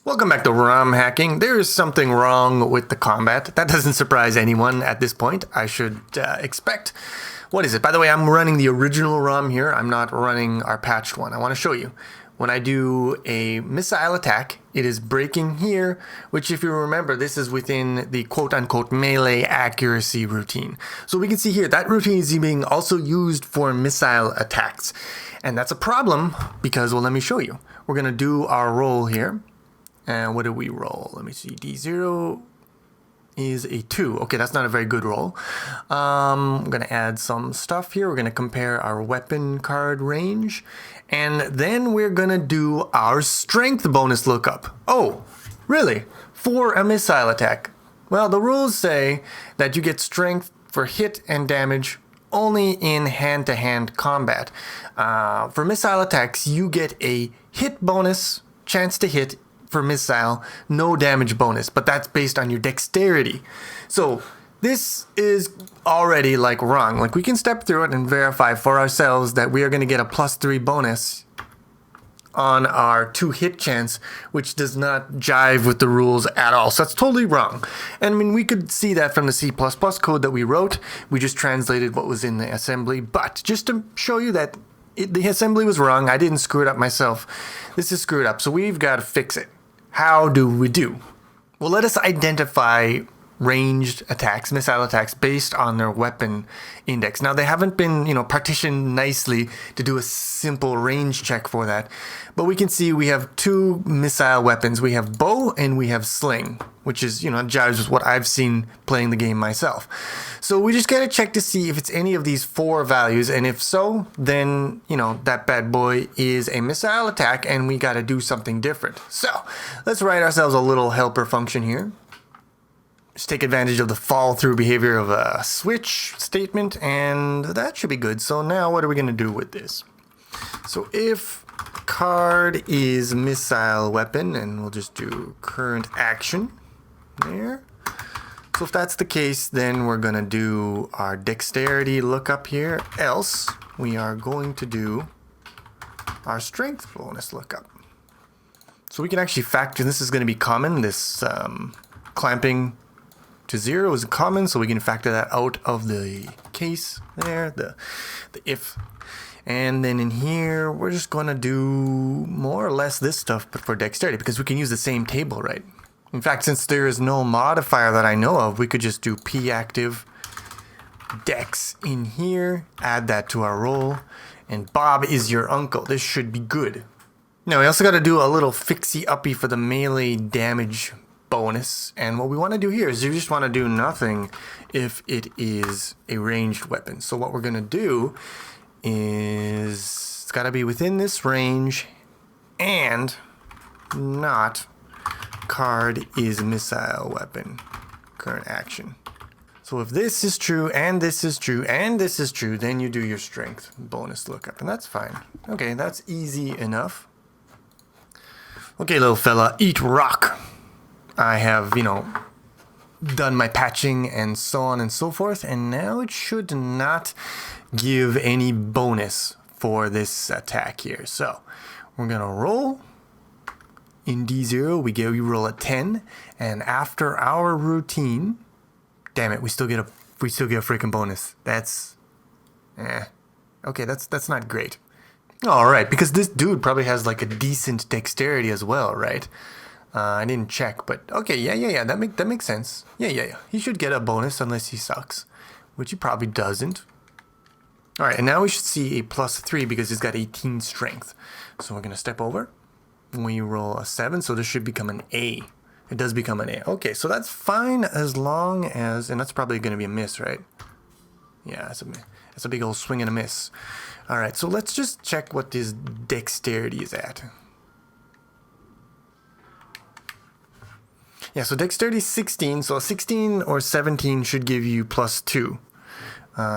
Welcome back to ROM hacking. There is something wrong with the combat. That doesn't surprise anyone at this point, I should expect. What is it? By the way, I'm running the original ROM here. I'm not running our patched one. I want to show you. When I do a missile attack, it is breaking here, which if you remember, this is within the quote-unquote melee accuracy routine. So we can see here, that routine is being also used for missile attacks. And that's a problem because, well, let me show you. We're going to do our roll here. And what do we roll? Let me see. D0 is a 2. Okay, that's not a very good roll. I'm going to add some stuff here. We're going to compare our weapon card range. And then we're going to do our strength bonus lookup. Oh, really? For a missile attack. Well, the rules say that you get strength for hit and damage only in hand-to-hand combat. For missile attacks, you get a hit bonus, chance to hit, for missile, no damage bonus, but that's based on your dexterity. So this is already like wrong. Like we can step through it and verify for ourselves that we are going to get a +3 bonus on our 2 hit chance, which does not jive with the rules at all. So that's totally wrong. And I mean, we could see that from the C++ code that we wrote. We just translated what was in the assembly, but just to show you that the assembly was wrong. I didn't screw it up myself. This is screwed up. So we've got to fix it. How do we do? Well, let us identify ranged attacks, missile attacks, based on their weapon index. Now, they haven't been, partitioned nicely to do a simple range check for that. But we can see we have 2 missile weapons. We have bow and we have sling, which is, jives with what I've seen playing the game myself. So we just got to check to see if it's any of these 4 values. And if so, then, that bad boy is a missile attack and we got to do something different. So let's write ourselves a little helper function here. Just take advantage of the fall through behavior of a switch statement, and that should be good. So now what are we going to do with this? So if card is missile weapon, and we'll just do current action there. So if that's the case, then we're going to do our dexterity lookup here. Else we are going to do our strength bonus lookup. So we can actually factor, this is going to be common, this clamping to 0 is common, so we can factor that out of the case there, the if. And then in here, we're just going to do more or less this stuff, but for dexterity, because we can use the same table, right? In fact, since there is no modifier that I know of, we could just do p active dex in here, add that to our roll, and Bob is your uncle. This should be good. Now, we also got to do a little fixie-uppy for the melee damage bonus, and what we want to do here is you just want to do nothing if it is a ranged weapon. So what we're going to do is it's got to be within this range and not card is missile weapon current action. So if this is true and this is true and this is true, then you do your strength bonus lookup, and that's fine. Okay, that's easy enough. Okay, little fella, eat rock. I have, done my patching and so on and so forth, and now it should not give any bonus for this attack here. So we're going to roll. In D0, we roll a 10, and after our routine, damn it, we still get a freaking bonus. That's, okay, that's not great. All right, because this dude probably has like a decent dexterity as well, right? I didn't check, but okay, yeah. That makes sense. Yeah. He should get a bonus unless he sucks, which he probably doesn't. All right, and now we should see a +3 because he's got 18 strength. So we're gonna step over. We roll a 7, so this should become an A. It does become an A. Okay, so that's fine as long as, and that's probably gonna be a miss, right? Yeah, that's a big old swing and a miss. All right, so let's just check what this dexterity is at. Yeah, so dexterity is 16, so 16 or 17 should give you +2.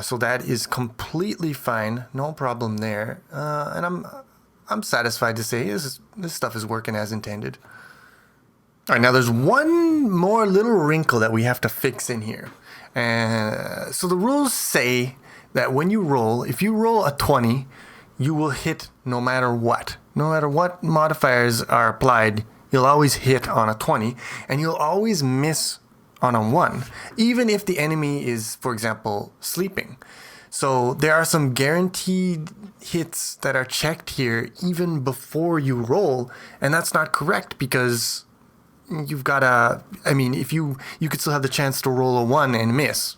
So that is completely fine, no problem there. And I'm satisfied to say this stuff is working as intended. All right, now there's one more little wrinkle that we have to fix in here. So the rules say that when you roll, if you roll a 20, you will hit no matter what. No matter what modifiers are applied, you'll always hit on a 20, and you'll always miss on a 1, even if the enemy is, for example, sleeping. So there are some guaranteed hits that are checked here even before you roll, and that's not correct because you've got if you could still have the chance to roll a 1 and miss.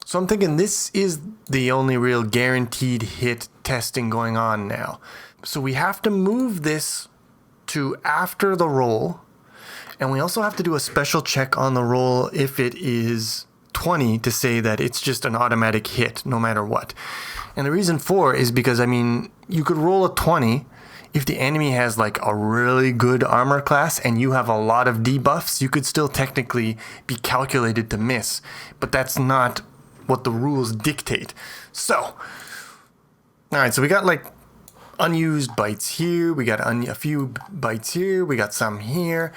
So I'm thinking this is the only real guaranteed hit testing going on now. So we have to move this to after the roll, and we also have to do a special check on the roll if it is 20 to say that it's just an automatic hit no matter what. And the reason for is because, you could roll a 20 if the enemy has like a really good armor class and you have a lot of debuffs, you could still technically be calculated to miss, but that's not what the rules dictate. So, all right, so we got like unused bites here, we got a few bites here, we got some here.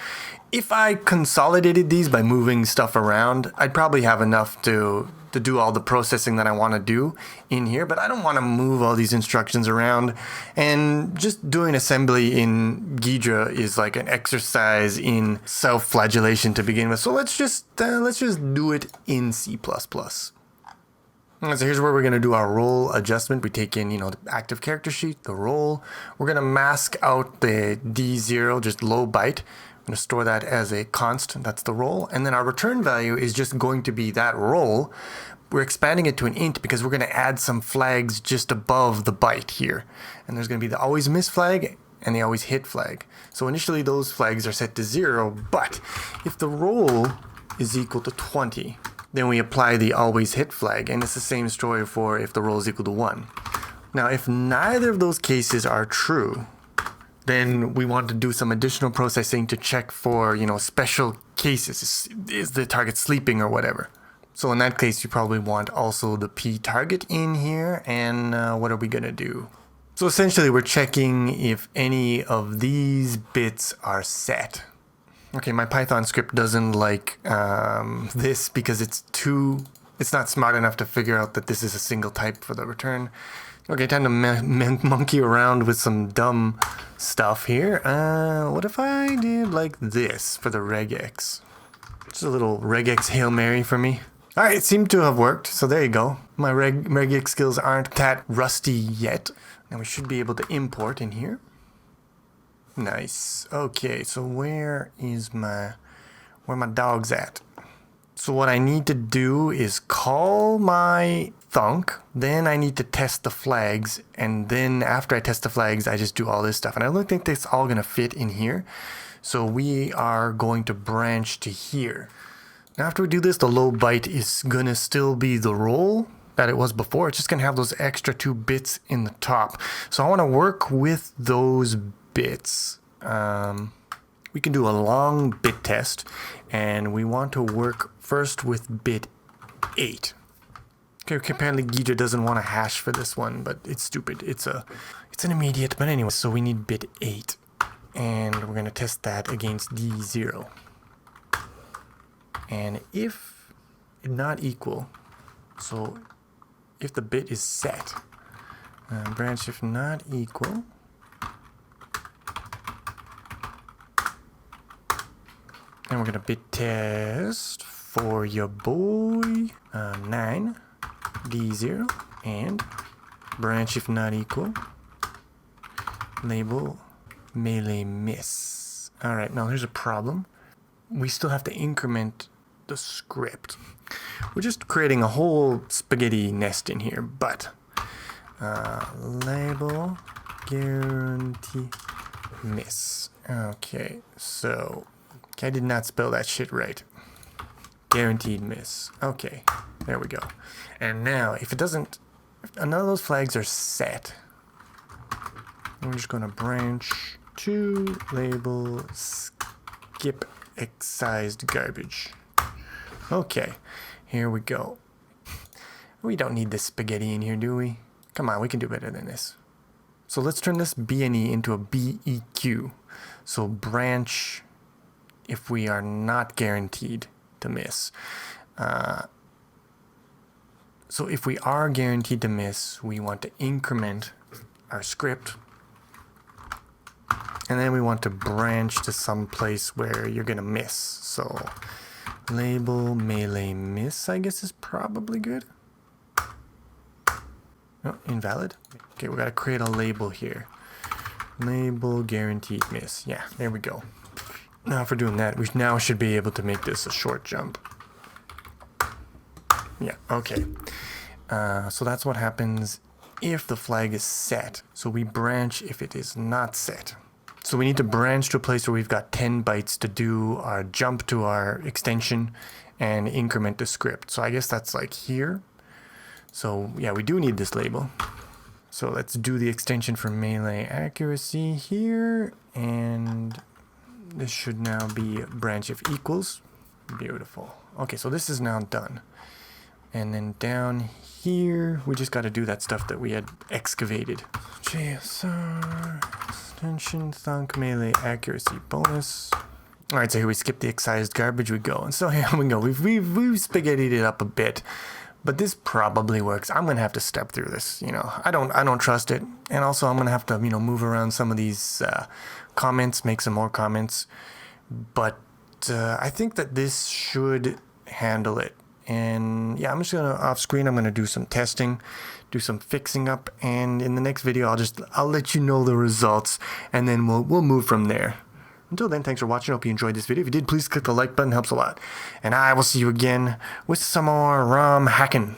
If I consolidated these by moving stuff around, I'd probably have enough to do all the processing that I want to do in here, but I don't want to move all these instructions around, and just doing assembly in Ghidra is like an exercise in self-flagellation to begin with. So let's just do it in C++. So here's where we're going to do our roll adjustment. We take in, the active character sheet, the roll. We're going to mask out the D0, just low byte. I'm going to store that as a const. That's the roll. And then our return value is just going to be that roll. We're expanding it to an int because we're going to add some flags just above the byte here. And there's going to be the always miss flag and the always hit flag. So initially those flags are set to 0, but if the roll is equal to 20, then we apply the always hit flag, and it's the same story for if the roll is equal to 1. Now, if neither of those cases are true, then we want to do some additional processing to check for, special cases. Is the target sleeping or whatever? So in that case, you probably want also the P target in here, and what are we going to do? So essentially, we're checking if any of these bits are set. Okay, my Python script doesn't like this because it's not smart enough to figure out that this is a single type for the return. Okay, time to monkey around with some dumb stuff here. What if I did like this for the regex? Just a little regex Hail Mary for me. All right, it seemed to have worked, so there you go. My regex skills aren't that rusty yet. Now we should be able to import in here. Nice. Okay, so where my dog's at? So what I need to do is call my thunk, then I need to test the flags, and then after I test the flags, I just do all this stuff. And I don't think that's all gonna fit in here. So we are going to branch to here. Now after we do this, the low byte is gonna still be the roll that it was before. It's just gonna have those extra 2 bits in the top. So I wanna work with those bits. We can do a long bit test, and we want to work first with bit 8. Okay, apparently Ghidra doesn't want a hash for this one, but it's stupid. It's an immediate, but anyway, so we need bit 8, and we're going to test that against D0. And if not equal, so if the bit is set, branch if not equal, and we're going to bit test for your boy 9, D0, and branch if not equal, label melee miss. Alright, now here's a problem. We still have to increment the script. We're just creating a whole spaghetti nest in here, but label guarantee miss. Okay, so I did not spell that shit right. Guaranteed miss. Okay, there we go. And now, if none of those flags are set, we're just gonna branch to label skip excised garbage. Okay, here we go. We don't need this spaghetti in here, do we? Come on, we can do better than this. So let's turn this BNE into a BEQ. So branch if we are not guaranteed to miss. So if we are guaranteed to miss, we want to increment our script And then we want to branch to some place where you're going to miss. So label melee miss, I guess, is probably good. Oh, invalid. Okay, we got to create a label here. Label guaranteed miss. Yeah, there we go. Now for doing that, we now should be able to make this a short jump. Yeah, okay. So that's what happens if the flag is set. So we branch if it is not set. So we need to branch to a place where we've got 10 bytes to do our jump to our extension and increment the script. So I guess that's like here. So yeah, we do need this label. So let's do the extension for melee accuracy here, and this should now be branch if equals. Beautiful. Okay, so this is now done. And then down here, we just got to do that stuff that we had excavated. JSR extension thunk melee accuracy bonus. All right, so here we skip the excised garbage, we go. And so here we go. We've spaghettied it up a bit. But this probably works. I'm gonna have to step through this. You know, I don't trust it, and also I'm gonna have to move around some of these comments, make some more comments. But I think that this should handle it. And yeah, I'm just gonna off screen. I'm gonna do some testing, do some fixing up, and in the next video I'll let you know the results, and then we'll move from there. Until then, thanks for watching. I hope you enjoyed this video. If you did, please click the like button. It helps a lot. And I will see you again with some more ROM hacking.